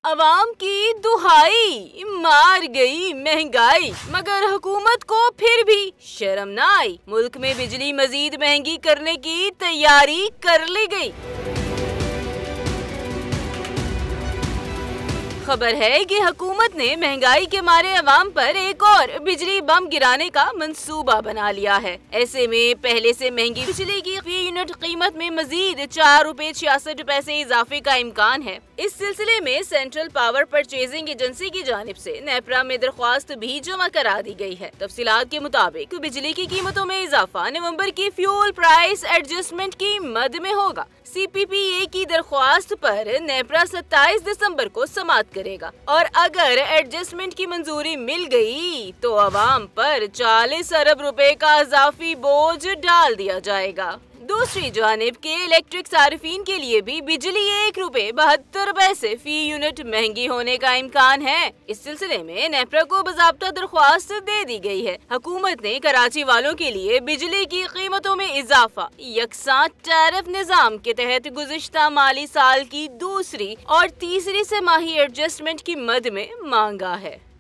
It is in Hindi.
अवाम की दुहाई, मार गई महंगाई, मगर हुकूमत को फिर भी शर्म न आई। मुल्क में बिजली मजीद महंगी करने की तैयारी कर ली गई। खबर है कि हुकूमत ने महंगाई के मारे अवाम पर एक और बिजली बम गिराने का मंसूबा बना लिया है। ऐसे में पहले से महंगी बिजली की फी यूनिट कीमत में मजीद 4 रुपए 66 पैसे इजाफे का इम्कान है। इस सिलसिले में सेंट्रल पावर परचेजिंग एजेंसी की जानिब से नेपरा में दरख्वास्त भी जमा करा दी गई है। तफसीलात के मुताबिक बिजली की कीमतों में इजाफा नवंबर की फ्यूल प्राइस एडजस्टमेंट की मद में होगा। CPPA की दरख्वास्त पर नेपरा 27 दिसंबर को समाअत करेगा और अगर एडजस्टमेंट की मंजूरी मिल गई तो अवाम पर 40 अरब रुपए का इजाफी बोझ डाल दिया जाएगा। दूसरी जानिब के इलेक्ट्रिक सार्फिन के लिए भी बिजली 1 रुपए 72 पैसे फी यूनिट महंगी होने का इम्कान है। इस सिलसिले में नेपरा को बाज़ाब्ता दरख्वास्त दे दी गई है। हुकूमत ने कराची वालों के लिए बिजली की कीमतों में इजाफा यकसा टैरिफ निजाम के तहत गुज़िश्ता माली साल की दूसरी और तीसरी तिमाही एडजस्टमेंट की मद में मांगा है।